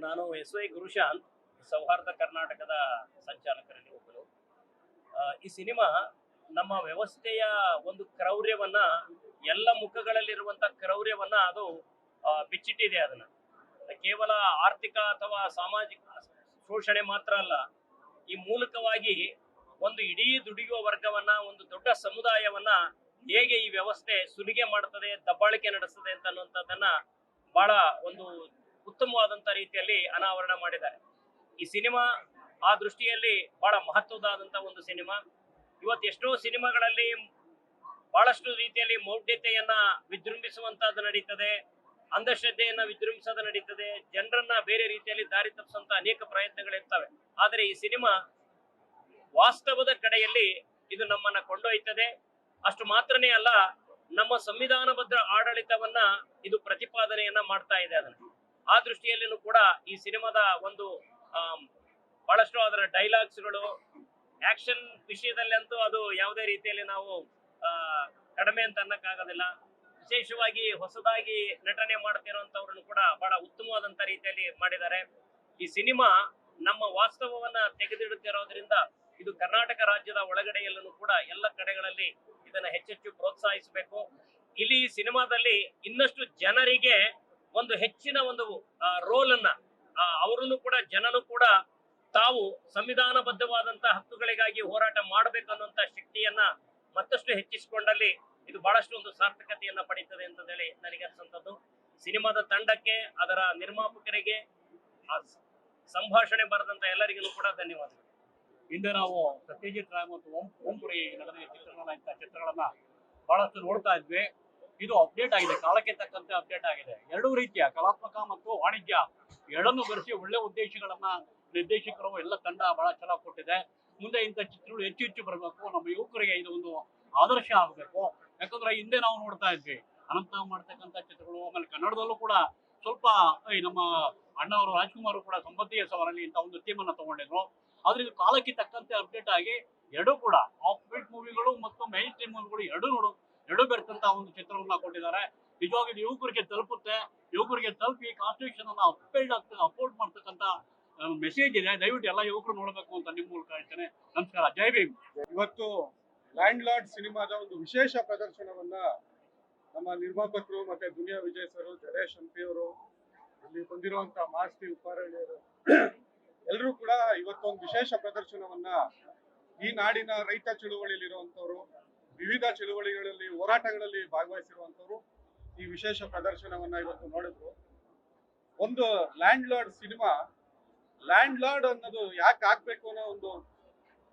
ನಾನು ಎಸ್.ವೈ. ಗುರುಶಾಂತ್, ಸೌಹಾರ್ದ ಕರ್ನಾಟಕದ ಸಂಚಾಲಕರಲ್ಲಿ ಒಬ್ಬರು. ಈ ಸಿನಿಮಾ ನಮ್ಮ ವ್ಯವಸ್ಥೆಯ ಒಂದು ಕ್ರೌರ್ಯವನ್ನ, ಎಲ್ಲ ಮುಖಗಳಲ್ಲಿರುವಂತ ಕ್ರೌರ್ಯವನ್ನ ಅದು ಬಿಚ್ಚಿಟ್ಟಿದೆ. ಅದನ್ನ ಕೇವಲ ಆರ್ಥಿಕ ಅಥವಾ ಸಾಮಾಜಿಕ ಶೋಷಣೆ ಮಾತ್ರ ಅಲ್ಲ, ಈ ಮೂಲಕವಾಗಿ ಒಂದು ಇಡೀ ದುಡಿಯುವ ವರ್ಗವನ್ನ, ಒಂದು ದೊಡ್ಡ ಸಮುದಾಯವನ್ನ ಹೇಗೆ ಈ ವ್ಯವಸ್ಥೆ ಸುಲಿಗೆ ಮಾಡುತ್ತದೆ, ದಬ್ಬಾಳಿಕೆ ನಡೆಸ್ತದೆ ಅಂತ ಅನ್ನುವಂಥದ್ದನ್ನ ಬಹಳ ಒಂದು ಉತ್ತಮವಾದಂತ ರೀತಿಯಲ್ಲಿ ಅನಾವರಣ ಮಾಡಿದ್ದಾರೆ. ಈ ಸಿನಿಮಾ ಆ ದೃಷ್ಟಿಯಲ್ಲಿ ಬಹಳ ಮಹತ್ವದಾದಂತ ಒಂದು ಸಿನಿಮಾ. ಇವತ್ತು ಎಷ್ಟೋ ಸಿನಿಮಾಗಳಲ್ಲಿ ಬಹಳಷ್ಟು ರೀತಿಯಲ್ಲಿ ಮೌಢ್ಯತೆಯನ್ನ ವಿಜೃಂಭಿಸುವಂತದ್ದು ನಡೀತದೆ, ಅಂಧಶ್ರದ್ಧೆಯನ್ನ ವಿಜೃಂಭಿಸೋದು ನಡೀತದೆ, ಜನರನ್ನ ಬೇರೆ ರೀತಿಯಲ್ಲಿ ದಾರಿ ತಪ್ಪಿಸುವಂತ ಅನೇಕ ಪ್ರಯತ್ನಗಳಿರ್ತವೆ. ಆದರೆ ಈ ಸಿನಿಮಾ ವಾಸ್ತವದ ಕಡೆಯಲ್ಲಿ ಇದು ನಮ್ಮನ್ನ ಕೊಂಡೊಯ್ತದೆ. ಅಷ್ಟು ಮಾತ್ರನೇ ಅಲ್ಲ, ನಮ್ಮ ಸಂವಿಧಾನಬದ್ಧ ಆಡಳಿತವನ್ನ ಇದು ಪ್ರತಿಪಾದನೆಯನ್ನ ಮಾಡ್ತಾ ಇದೆ. ಅದನ್ನ ಆ ದೃಷ್ಟಿಯಲ್ಲಿನೂ ಕೂಡ ಈ ಸಿನಿಮಾದ ಒಂದು ಬಹಳಷ್ಟು ಅದರ ಡೈಲಾಗ್ಸ್ಗಳು, ಆಕ್ಷನ್ ವಿಷಯದಲ್ಲಿ ಅಂತೂ ಅದು ಯಾವುದೇ ರೀತಿಯಲ್ಲಿ ನಾವು ಕಡಿಮೆ ಅಂತ ಅನ್ನಕ್ಕಾಗೋದಿಲ್ಲ. ವಿಶೇಷವಾಗಿ ಹೊಸದಾಗಿ ನಟನೆ ಮಾಡ್ತಿರುವಂತವ್ರನ್ನು ಕೂಡ ಬಹಳ ಉತ್ತಮವಾದಂತ ರೀತಿಯಲ್ಲಿ ಮಾಡಿದ್ದಾರೆ. ಈ ಸಿನಿಮಾ ನಮ್ಮ ವಾಸ್ತವವನ್ನ ತೆಗೆದಿಡುತ್ತಿರೋದ್ರಿಂದ ಇದು ಕರ್ನಾಟಕ ರಾಜ್ಯದ ಒಳಗಡೆಯಲ್ಲೂ ಕೂಡ ಎಲ್ಲ ಕಡೆಗಳಲ್ಲಿ ಇದನ್ನ ಹೆಚ್ಚೆಚ್ಚು ಪ್ರೋತ್ಸಾಹಿಸಬೇಕು. ಇಲ್ಲಿ ಸಿನಿಮಾದಲ್ಲಿ ಇನ್ನಷ್ಟು ಜನರಿಗೆ ಒಂದು ಹೆಚ್ಚಿನ ಒಂದು ರೋಲ್ ಅನ್ನ ಅವರನ್ನು ಕೂಡ, ಜನನು ಕೂಡ ತಾವು ಸಂವಿಧಾನಬದ್ಧವಾದಂತಹ ಹಕ್ಕುಗಳಿಗಾಗಿ ಹೋರಾಟ ಮಾಡಬೇಕನ್ನುವಂತ ಶಕ್ತಿಯನ್ನ ಮತ್ತಷ್ಟು ಹೆಚ್ಚಿಸಿಕೊಂಡಲ್ಲಿ ಇದು ಬಹಳಷ್ಟು ಒಂದು ಸಾರ್ಥಕತೆಯನ್ನ ಪಡೀತದೆ ಅಂತ ಹೇಳಿ ನನಗೆ ಅನ್ಸಂತದ್ದು. ಸಿನಿಮಾದ ತಂಡಕ್ಕೆ, ಅದರ ನಿರ್ಮಾಪಕರಿಗೆ, ಸಂಭಾಷಣೆ ಬರೆದಂತ ಎಲ್ಲರಿಗೂ ಕೂಡ ಧನ್ಯವಾದಗಳು. ಹಿಂದೆ ನಾವು ಸತ್ಯಜಿತ್ ರಾಯ್ ಮತ್ತು ಓಂಪುರಿ ನಗರದ ಚಿತ್ರಗಳ ಇಂಥ ಚಿತ್ರಗಳನ್ನ ಬಹಳಷ್ಟು ನೋಡ್ತಾ ಇದ್ವಿ. ಇದು ಅಪ್ಡೇಟ್ ಆಗಿದೆ, ಕಾಲಕ್ಕೆ ತಕ್ಕಂತೆ ಅಪ್ಡೇಟ್ ಆಗಿದೆ. ಎರಡೂ ರೀತಿಯ ಕಲಾತ್ಮಕ ಮತ್ತು ವಾಣಿಜ್ಯ ಎರಡನ್ನು ಬೆರೆಸಿ ಒಳ್ಳೆ ಉದ್ದೇಶಗಳನ್ನ ನಿರ್ದೇಶಕರು ಎಲ್ಲ ತಂಡ ಬಹಳ ಚೆನ್ನಾಗಿ ಕೊಟ್ಟಿದೆ. ಮುಂದೆ ಇಂಥ ಚಿತ್ರಗಳು ಹೆಚ್ಚು ಹೆಚ್ಚು ಬರಬೇಕು, ನಮ್ಮ ಯುವಕರಿಗೆ ಇದು ಒಂದು ಆದರ್ಶ ಆಗಬೇಕು. ಯಾಕಂದ್ರೆ ಹಿಂದೆ ನಾವು ನೋಡ್ತಾ ಇದ್ವಿ ಅನಂತ ಮಾಡ್ತಕ್ಕಂಥ ಚಿತ್ರಗಳು, ಆಮೇಲೆ ಕನ್ನಡದಲ್ಲೂ ಕೂಡ ಸ್ವಲ್ಪ ನಮ್ಮ ಅಣ್ಣವರು ರಾಜ್ಕುಮಾರ್ ಕೂಡ ಸಂಬಂಧಿಯ ಸವರಲ್ಲಿ ಇಂಥ ಒಂದು ಥೀಮನ್ನ ತಗೊಂಡಿದ್ರು. ಆದ್ರೆ ಇದು ಕಾಲಕ್ಕೆ ತಕ್ಕಂತೆ ಅಪ್ಡೇಟ್ ಆಗಿ ಎರಡೂ ಕೂಡ ಆಫ್ ಬೀಟ್ ಮೂವಿಗಳು ಮತ್ತು ಮೈನ್ ಸ್ಟ್ರೀಮ್ ಮೂವಿಗಳು ಎರಡೂ ಬೆರೆತಂತ ಒಂದು ಚಿತ್ರವನ್ನ ಕೊಟ್ಟಿದ್ದಾರೆ. ನಿಜವಾಗಿ ಯುವಕರಿಗೆ ತಲುಪುತ್ತೆ, ಯುವಕರಿಗೆ ತಲುಪಿ ಕಾನ್ಸ್ಟಿಟ್ಯೂಷನ್ ಅನ್ನ ಅಪ್ಲೋಡ್ ಮಾಡ್ತಕ್ಕಂಥ ಮೆಸೇಜ್ ಇದೆ. ದಯವಿಟ್ಟು ಎಲ್ಲ ಯುವಕರು ನೋಡಬೇಕು ಅಂತ ನಿಮ್ಮ ಮೂಲಕ ಹೇಳ್ತೇನೆ. ನಮಸ್ಕಾರ, ಜೈ ಭೀಮ್. ಇವತ್ತು ಲ್ಯಾಂಡ್ ಲಾರ್ಡ್ ಸಿನಿಮಾದ ಒಂದು ವಿಶೇಷ ಪ್ರದರ್ಶನವನ್ನ ನಮ್ಮ ನಿರ್ಮಾಪಕರು ಮತ್ತೆ ದುನಿಯಾ ವಿಜಯ್ ಸರ್, ಜಡೇಶ್ ಹಂಪಿ ಅವರು, ಇಲ್ಲಿ ಬಂದಿರುವಂತ ಮಾಸ್ತಿ ಉಪ್ಪಾರಳ್ಳಿ ಅವರು ಎಲ್ಲರೂ ಕೂಡ ಇವತ್ತೊಂದು ವಿಶೇಷ ಪ್ರದರ್ಶನವನ್ನ ಈ ನಾಡಿನ ರೈತ ಚಳುವಳಿಯಲ್ಲಿರುವಂತವ್ರು, ವಿವಿಧ ಚಳುವಳಿಗಳಲ್ಲಿ ಹೋರಾಟಗಳಲ್ಲಿ ಭಾಗವಹಿಸಿರುವಂತವ್ರು ಈ ವಿಶೇಷ ಪ್ರದರ್ಶನವನ್ನ ಇವತ್ತು ನೋಡಿದ್ರು. ಒಂದು land lord cinema, land lord ಅನ್ನೋದು ಯಾಕೆ ಆಗ್ಬೇಕು ಅನ್ನೋ ಒಂದು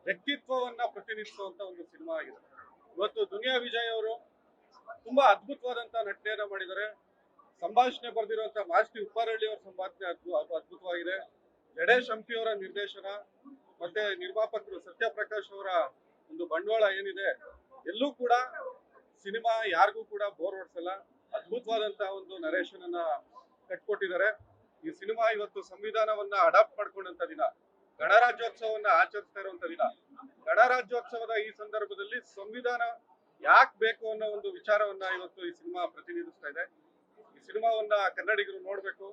ವ್ಯಕ್ತಿತ್ವವನ್ನ ಪ್ರತಿನಿಧಿಸುವಂತ ಒಂದು ಸಿನಿಮಾ ಆಗಿದೆ. ಇವತ್ತು ದುನಿಯಾ ವಿಜಯ್ ಅವರು ತುಂಬಾ ಅದ್ಭುತವಾದಂತ ನಟನೆಯನ್ನ ಮಾಡಿದ್ದಾರೆ. ಸಂಭಾಷಣೆ ಬರೆದಿರುವಂತ ಮಾಸ್ತಿ ಉಪ್ಪಾರಳ್ಳಿ ಅವರ ಸಂಭಾಷಣೆ ಅದ್ಭುತವಾಗಿದೆ. ಜಡೇಶ್ ಹಂಪಿ ಅವರ ನಿರ್ದೇಶನ ಮತ್ತೆ ನಿರ್ಮಾಪಕರು ಸತ್ಯಪ್ರಕಾಶ್ ಅವರ ಒಂದು ಬಂಡವಾಳ ಏನಿದೆ, ಎಲ್ಲೂ ಕೂಡ ಸಿನಿಮಾ ಯಾರಿಗೂ ಕೂಡ ಬೋರ್ ಹೊಡ್ಸಲ್ಲ. ಅದ್ಭುತವಾದಂತಹ ಒಂದು ನರೇಶನ್ ಅನ್ನ ಕಟ್ಕೊಟ್ಟಿದ್ದಾರೆ. ಈ ಸಿನಿಮಾ ಇವತ್ತು ಸಂವಿಧಾನವನ್ನ ಅಡಾಪ್ಟ್ ಮಾಡ್ಕೊಂಡಂತ ದಿನ, ಗಣರಾಜ್ಯೋತ್ಸವವನ್ನ ಆಚರಿಸ್ತಾ ಇರುವಂತ ದಿನ. ಗಣರಾಜ್ಯೋತ್ಸವದ ಈ ಸಂದರ್ಭದಲ್ಲಿ ಸಂವಿಧಾನ ಯಾಕೆ ಬೇಕು ಅನ್ನೋ ಒಂದು ವಿಚಾರವನ್ನ ಇವತ್ತು ಈ ಸಿನಿಮಾ ಪ್ರತಿನಿಧಿಸ್ತಾ ಇದೆ. ಈ ಸಿನಿಮಾವನ್ನ ಕನ್ನಡಿಗರು ನೋಡ್ಬೇಕು,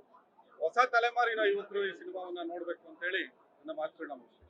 ಹೊಸ ತಲೆಮಾರಿನ ಯುವಕರು ಈ ಸಿನಿಮಾವನ್ನ ನೋಡ್ಬೇಕು ಅಂತ ಹೇಳಿ ನನ್ನ ಮಾತುಗಳನ್ನ ಮುಗಿಸ್ತೀನಿ.